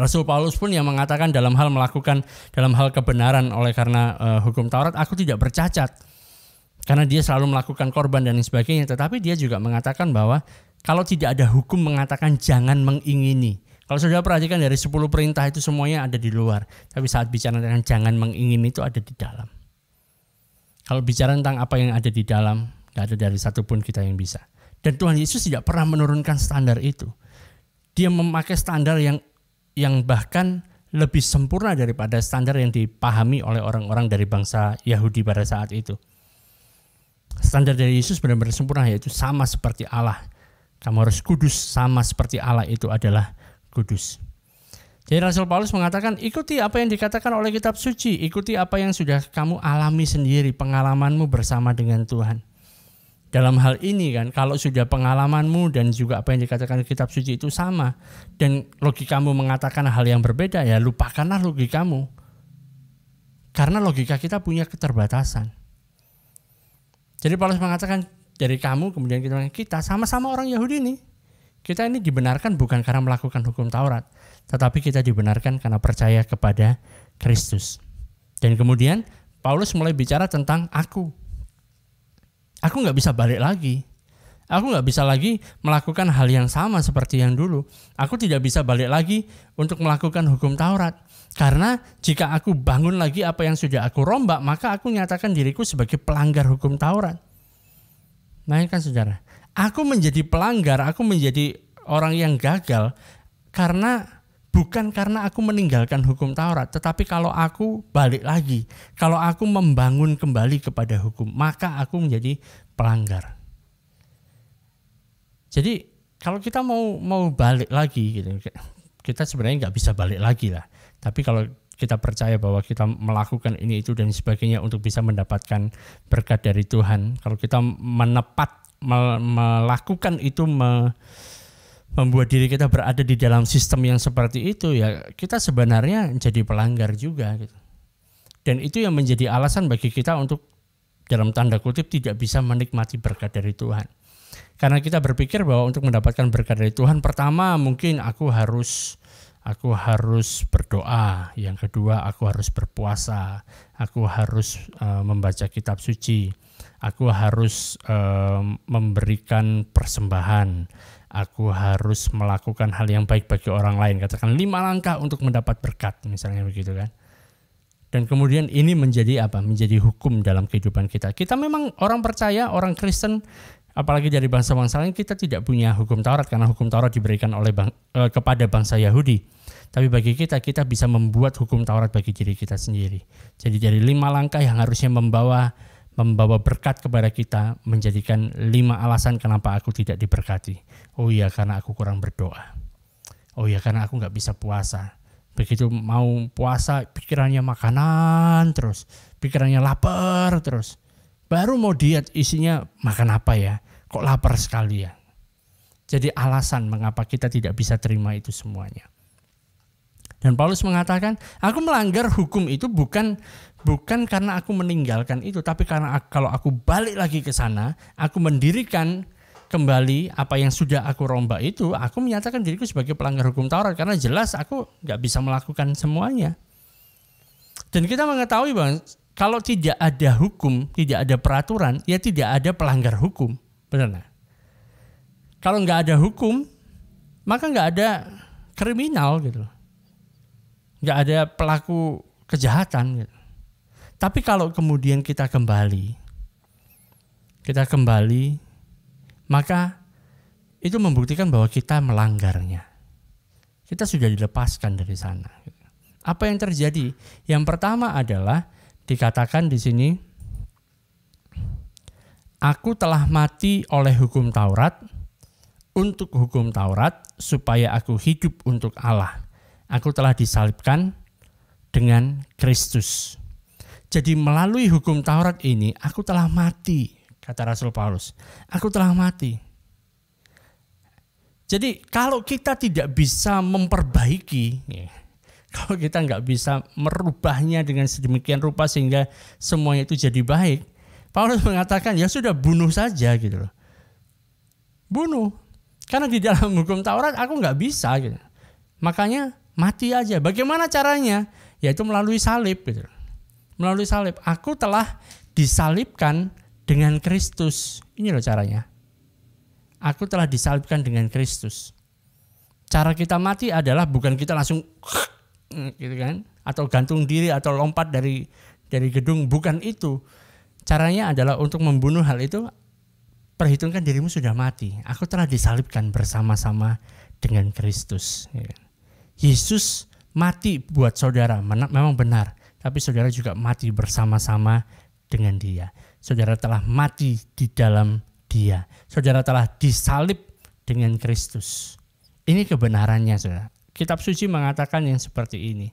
Rasul Paulus pun yang mengatakan dalam hal kebenaran oleh karena hukum Taurat, aku tidak bercacat. Karena dia selalu melakukan korban dan sebagainya. Tetapi dia juga mengatakan bahwa kalau tidak ada hukum mengatakan jangan mengingini. Kalau saudara perhatikan dari 10 perintah itu semuanya ada di luar. Tapi saat bicara tentang jangan mengingini itu ada di dalam. Kalau bicara tentang apa yang ada di dalam, tidak ada dari satu pun kita yang bisa. Dan Tuhan Yesus tidak pernah menurunkan standar itu. Dia memakai standar yang bahkan lebih sempurna daripada standar yang dipahami oleh orang-orang dari bangsa Yahudi pada saat itu. Standar dari Yesus benar-benar sempurna, yaitu sama seperti Allah. Kamu harus kudus sama seperti Allah itu adalah kudus. Jadi Rasul Paulus mengatakan ikuti apa yang dikatakan oleh kitab suci. Ikuti apa yang sudah kamu alami sendiri, pengalamanmu bersama dengan Tuhan. Dalam hal ini kan kalau sudah pengalamanmu dan juga apa yang dikatakan di kitab suci itu sama. Dan logikamu mengatakan hal yang berbeda, ya lupakanlah logikamu. Karena logika kita punya keterbatasan. Jadi Paulus mengatakan dari kamu, kemudian kita sama-sama orang Yahudi nih. Kita ini dibenarkan bukan karena melakukan hukum Taurat, tetapi kita dibenarkan karena percaya kepada Kristus. Dan kemudian Paulus mulai bicara tentang aku. Aku gak bisa balik lagi. Aku gak bisa lagi melakukan hal yang sama seperti yang dulu. Aku tidak bisa balik lagi untuk melakukan hukum Taurat. Karena jika aku bangun lagi apa yang sudah aku rombak, maka aku nyatakan diriku sebagai pelanggar hukum Taurat. Bayangkan saudara, aku menjadi pelanggar, aku menjadi orang yang gagal bukan karena aku meninggalkan hukum Taurat, tetapi kalau aku balik lagi, kalau aku membangun kembali kepada hukum, maka aku menjadi pelanggar. Jadi kalau kita mau balik lagi, gitu, kita sebenarnya nggak bisa balik lagi lah. Tapi kalau kita percaya bahwa kita melakukan ini itu dan sebagainya untuk bisa mendapatkan berkat dari Tuhan. Kalau kita melakukan itu, membuat diri kita berada di dalam sistem yang seperti itu, ya kita sebenarnya jadi pelanggar juga gitu. Dan itu yang menjadi alasan bagi kita untuk dalam tanda kutip tidak bisa menikmati berkat dari Tuhan. Karena kita berpikir bahwa untuk mendapatkan berkat dari Tuhan, pertama mungkin aku harus berdoa, yang kedua aku harus berpuasa, aku harus membaca kitab suci, aku harus memberikan persembahan, aku harus melakukan hal yang baik bagi orang lain. Katakan 5 langkah untuk mendapat berkat, misalnya begitu kan. Dan kemudian ini menjadi apa? Menjadi hukum dalam kehidupan kita. Kita memang orang percaya, orang Kristen, apalagi dari bangsa-bangsa lain, kita tidak punya hukum Taurat karena hukum Taurat diberikan kepada bangsa Yahudi. Tapi bagi kita bisa membuat hukum Taurat bagi diri kita sendiri. Jadi dari 5 langkah yang harusnya membawa berkat kepada kita, menjadikan 5 alasan kenapa aku tidak diberkati. Oh iya, karena aku kurang berdoa. Oh iya, karena aku gak bisa puasa. Begitu mau puasa, pikirannya makanan terus, pikirannya lapar terus. Baru mau diet, isinya makan apa ya? Kok lapar sekali ya? Jadi alasan mengapa kita tidak bisa terima itu semuanya. Dan Paulus mengatakan, aku melanggar hukum itu bukan karena aku meninggalkan itu, tapi karena kalau aku balik lagi ke sana, aku mendirikan kembali apa yang sudah aku rombak itu, aku menyatakan diriku sebagai pelanggar hukum Taurat karena jelas aku nggak bisa melakukan semuanya. Dan kita mengetahui bahwa kalau tidak ada hukum, tidak ada peraturan, ya tidak ada pelanggar hukum, benar? Kalau nggak ada hukum, maka nggak ada kriminal gitu. Nggak ada pelaku kejahatan gitu. Tapi kalau kemudian kita kembali, maka itu membuktikan bahwa kita melanggarnya. Kita sudah dilepaskan dari sana. Apa yang terjadi? Yang pertama adalah dikatakan di sini, aku telah mati oleh hukum Taurat, untuk hukum Taurat supaya aku hidup untuk Allah. Aku telah disalibkan dengan Kristus. Jadi melalui hukum Taurat ini aku telah mati, kata Rasul Paulus. Aku telah mati. Jadi kalau kita tidak bisa memperbaiki, kalau kita nggak bisa merubahnya dengan sedemikian rupa sehingga semuanya itu jadi baik, Paulus mengatakan ya sudah bunuh saja gitu loh. Bunuh. Karena di dalam hukum Taurat aku nggak bisa gitu. Makanya mati aja. Bagaimana caranya? Yaitu melalui salib gitu. Melalui salib. Aku telah disalibkan dengan Kristus. Ini loh caranya. Aku telah disalibkan dengan Kristus. Cara kita mati adalah bukan kita langsung gitu kan, atau gantung diri atau lompat dari gedung, bukan itu. Caranya adalah untuk membunuh hal itu, perhitungkan dirimu sudah mati. Aku telah disalibkan bersama-sama dengan Kristus. Yesus mati buat saudara, memang benar. Tapi saudara juga mati bersama-sama dengan dia. Saudara telah mati di dalam dia. Saudara telah disalib dengan Kristus. Ini kebenarannya, saudara. Kitab suci mengatakan yang seperti ini.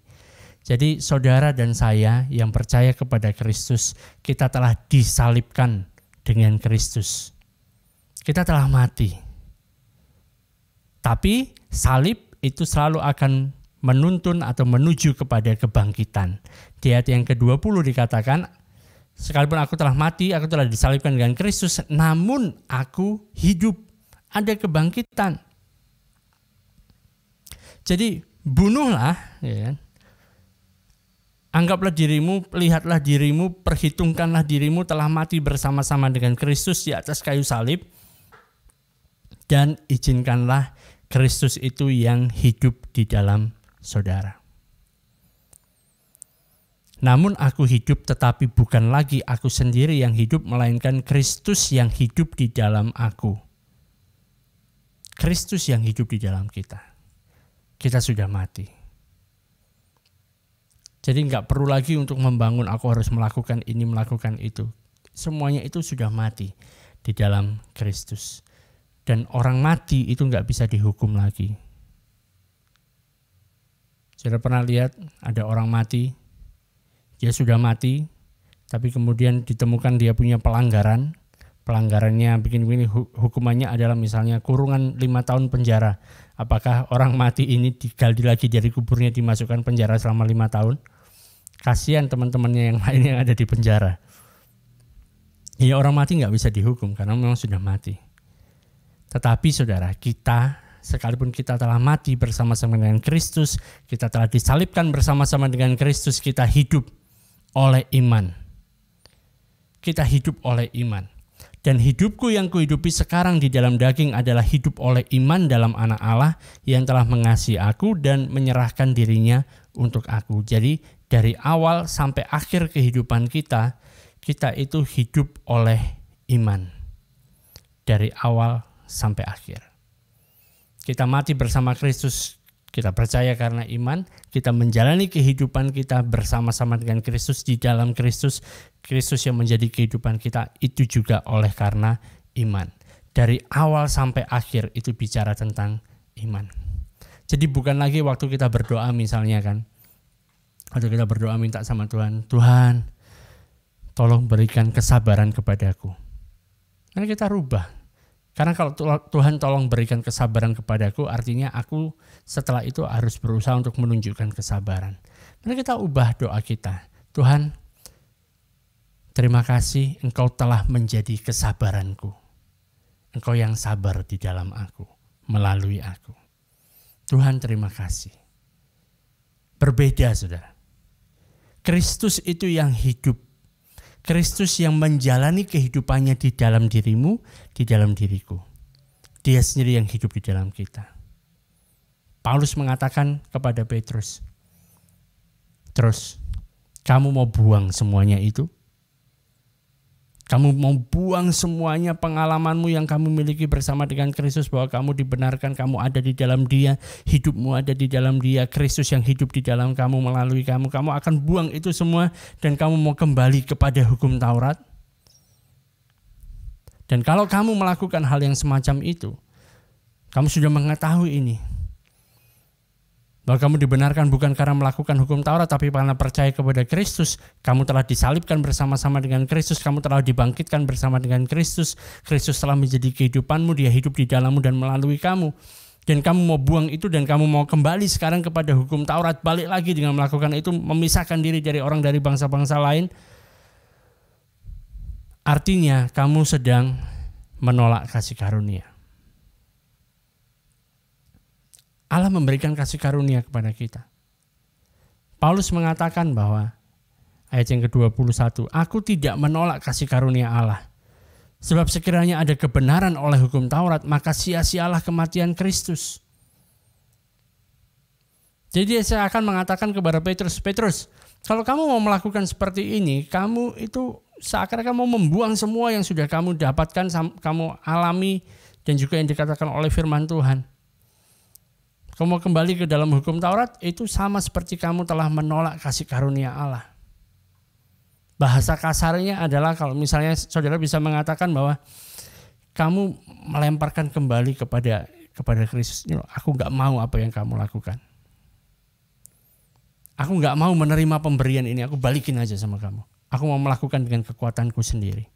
Jadi saudara dan saya yang percaya kepada Kristus, kita telah disalibkan dengan Kristus. Kita telah mati. Tapi salib itu selalu akan menuntun atau menuju kepada kebangkitan. Di ayat yang ke-20 dikatakan, sekalipun aku telah mati, aku telah disalibkan dengan Kristus, namun aku hidup. Ada kebangkitan. Jadi bunuhlah, ya. Anggaplah dirimu, lihatlah dirimu, perhitungkanlah dirimu telah mati bersama-sama dengan Kristus di atas kayu salib. Dan izinkanlah Kristus itu yang hidup di dalam saudara. Namun aku hidup, tetapi bukan lagi aku sendiri yang hidup, melainkan Kristus yang hidup di dalam aku. Kristus yang hidup di dalam kita. Kita sudah mati. Jadi nggak perlu lagi untuk membangun aku harus melakukan ini, melakukan itu. Semuanya itu sudah mati di dalam Kristus. Dan orang mati itu nggak bisa dihukum lagi. Saya pernah lihat ada orang mati, dia sudah mati, tapi kemudian ditemukan dia punya pelanggaran. Pelanggarannya begini-begini, hukumannya adalah misalnya kurungan 5 tahun penjara. Apakah orang mati ini digali lagi dari kuburnya, dimasukkan penjara selama 5 tahun? Kasihan teman-temannya yang lain yang ada di penjara. Ya orang mati nggak bisa dihukum karena memang sudah mati. Tetapi saudara, kita sekalipun kita telah mati bersama-sama dengan Kristus, kita telah disalibkan bersama-sama dengan Kristus, kita hidup oleh iman. Kita hidup oleh iman. Dan hidupku yang kuhidupi sekarang di dalam daging adalah hidup oleh iman dalam Anak Allah yang telah mengasihi aku dan menyerahkan dirinya untuk aku. Jadi dari awal sampai akhir kehidupan kita, kita itu hidup oleh iman. Dari awal sampai akhir. Kita mati bersama Kristus, kita percaya karena iman, kita menjalani kehidupan kita bersama-sama dengan Kristus, di dalam Kristus, Kristus yang menjadi kehidupan kita, itu juga oleh karena iman. Dari awal sampai akhir itu bicara tentang iman. Jadi bukan lagi waktu kita berdoa misalnya kan, waktu kita berdoa minta sama Tuhan, Tuhan tolong berikan kesabaran kepadaku. Karena kita rubah. Karena kalau Tuhan tolong berikan kesabaran kepadaku, artinya aku setelah itu harus berusaha untuk menunjukkan kesabaran. Mari kita ubah doa kita. Tuhan, terima kasih Engkau telah menjadi kesabaranku. Engkau yang sabar di dalam aku, melalui aku. Tuhan terima kasih. Berbeda saudara. Kristus itu yang hidup. Kristus yang menjalani kehidupannya di dalam dirimu, di dalam diriku. Dia sendiri yang hidup di dalam kita. Paulus mengatakan kepada Petrus, terus kamu mau buang semuanya itu? Kamu mau buang semuanya pengalamanmu yang kamu miliki bersama dengan Kristus, bahwa kamu dibenarkan, kamu ada di dalam Dia, hidupmu ada di dalam Dia, Kristus yang hidup di dalam kamu melalui kamu. Kamu akan buang itu semua dan kamu mau kembali kepada hukum Taurat. Dan kalau kamu melakukan hal yang semacam itu, kamu sudah mengetahui ini, bahwa kamu dibenarkan bukan karena melakukan hukum Taurat, tapi karena percaya kepada Kristus. Kamu telah disalibkan bersama-sama dengan Kristus, kamu telah dibangkitkan bersama dengan Kristus. Kristus telah menjadi kehidupanmu, Dia hidup di dalammu dan melalui kamu. Dan kamu mau buang itu dan kamu mau kembali sekarang kepada hukum Taurat, balik lagi dengan melakukan itu, memisahkan diri dari orang dari bangsa-bangsa lain. Artinya kamu sedang menolak kasih karunia. Allah memberikan kasih karunia kepada kita. Paulus mengatakan bahwa ayat yang ke-21, aku tidak menolak kasih karunia Allah. Sebab sekiranya ada kebenaran oleh hukum Taurat, maka sia-sialah kematian Kristus. Jadi saya akan mengatakan kepada Petrus, Petrus, kalau kamu mau melakukan seperti ini, kamu itu seakan-akan mau membuang semua yang sudah kamu dapatkan, kamu alami, dan juga yang dikatakan oleh firman Tuhan. Kamu mau kembali ke dalam hukum Taurat, itu sama seperti kamu telah menolak kasih karunia Allah. Bahasa kasarnya adalah kalau misalnya saudara bisa mengatakan bahwa kamu melemparkan kembali kepada Kristus. Aku gak mau apa yang kamu lakukan. Aku gak mau menerima pemberian ini, aku balikin aja sama kamu. Aku mau melakukan dengan kekuatanku sendiri.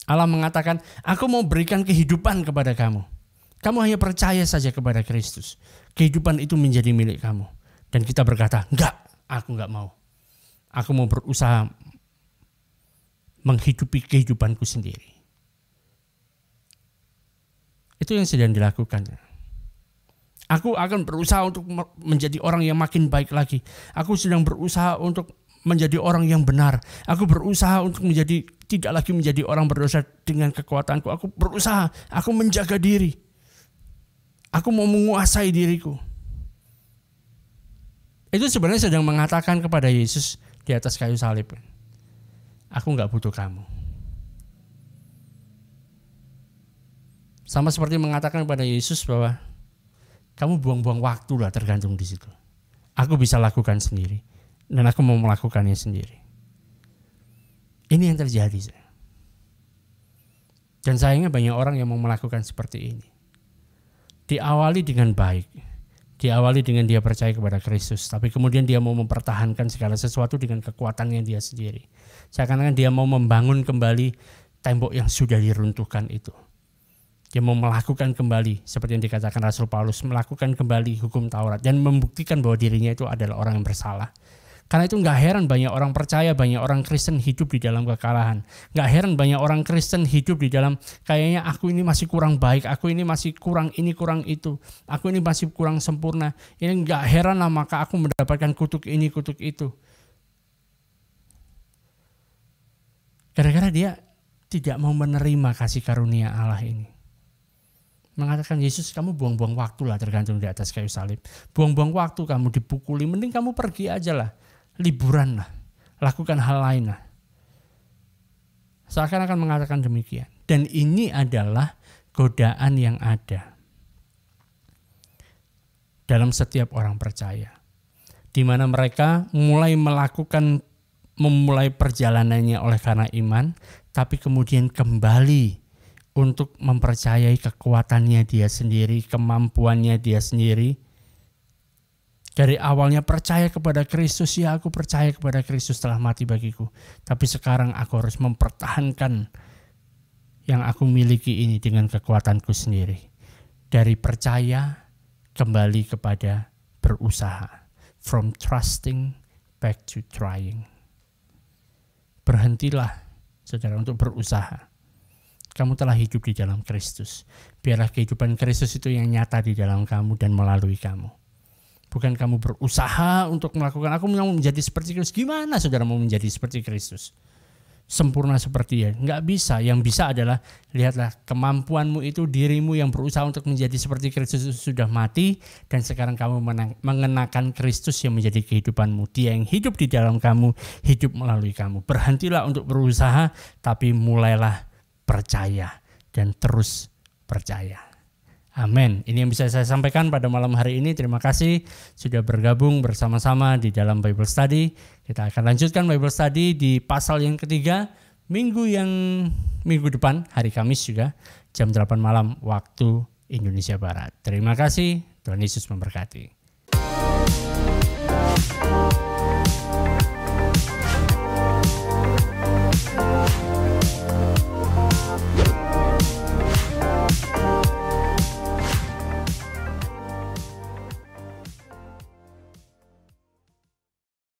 Allah mengatakan, aku mau berikan kehidupan kepada kamu. Kamu hanya percaya saja kepada Kristus. Kehidupan itu menjadi milik kamu. Dan kita berkata, enggak, aku enggak mau. Aku mau berusaha menghidupi kehidupanku sendiri. Itu yang sedang dilakukan. Aku akan berusaha untuk menjadi orang yang makin baik lagi. Aku sedang berusaha untuk menjadi orang yang benar. Aku berusaha untuk tidak lagi menjadi orang berdosa dengan kekuatanku. Aku berusaha, aku menjaga diri. Aku mau menguasai diriku. Itu sebenarnya sedang mengatakan kepada Yesus di atas kayu salib, aku gak butuh kamu. Sama seperti mengatakan kepada Yesus bahwa kamu buang-buang waktu lah tergantung di situ. Aku bisa lakukan sendiri. Dan aku mau melakukannya sendiri. Ini yang terjadi. Dan sayangnya banyak orang yang mau melakukan seperti ini. Diawali dengan baik, diawali dengan dia percaya kepada Kristus, tapi kemudian dia mau mempertahankan segala sesuatu dengan kekuatannya dia sendiri. Seakan-akan dia mau membangun kembali tembok yang sudah diruntuhkan itu. Dia mau melakukan kembali, seperti yang dikatakan Rasul Paulus, melakukan kembali hukum Taurat dan membuktikan bahwa dirinya itu adalah orang yang bersalah. Karena itu gak heran banyak orang percaya, banyak orang Kristen hidup di dalam kekalahan. Gak heran banyak orang Kristen hidup di dalam kayaknya aku ini masih kurang baik, aku ini masih kurang ini, kurang itu. Aku ini masih kurang sempurna. Ini gak heran lah maka aku mendapatkan kutuk ini, kutuk itu. Gara-gara dia tidak mau menerima kasih karunia Allah ini. Mengatakan Yesus, kamu buang-buang waktu lah tergantung di atas kayu salib. Buang-buang waktu, kamu dipukuli, mending kamu pergi aja lah. Liburan lah, lakukan hal lain lah. Seakan-akan mengatakan demikian. Dan ini adalah godaan yang ada dalam setiap orang percaya. Di mana mereka memulai perjalanannya oleh karena iman, tapi kemudian kembali untuk mempercayai kekuatannya dia sendiri, kemampuannya dia sendiri. Dari awalnya percaya kepada Kristus, ya aku percaya kepada Kristus telah mati bagiku. Tapi sekarang aku harus mempertahankan yang aku miliki ini dengan kekuatanku sendiri. Dari percaya kembali kepada berusaha. From trusting back to trying. Berhentilah saudara untuk berusaha. Kamu telah hidup di dalam Kristus. Biarlah kehidupan Kristus itu yang nyata di dalam kamu dan melalui kamu. Bukan kamu berusaha untuk melakukan, aku mau menjadi seperti Kristus. Gimana saudara mau menjadi seperti Kristus? Sempurna seperti dia. Enggak bisa. Yang bisa adalah lihatlah kemampuanmu itu, dirimu yang berusaha untuk menjadi seperti Kristus sudah mati. Dan sekarang kamu mengenakan Kristus yang menjadi kehidupanmu. Dia yang hidup di dalam kamu, hidup melalui kamu. Berhentilah untuk berusaha, tapi mulailah percaya dan terus percaya. Amin. Ini yang bisa saya sampaikan pada malam hari ini. Terima kasih sudah bergabung bersama-sama di dalam Bible Study. Kita akan lanjutkan Bible Study di pasal yang ketiga minggu depan, hari Kamis juga, jam 8 malam waktu Indonesia Barat. Terima kasih. Tuhan Yesus memberkati.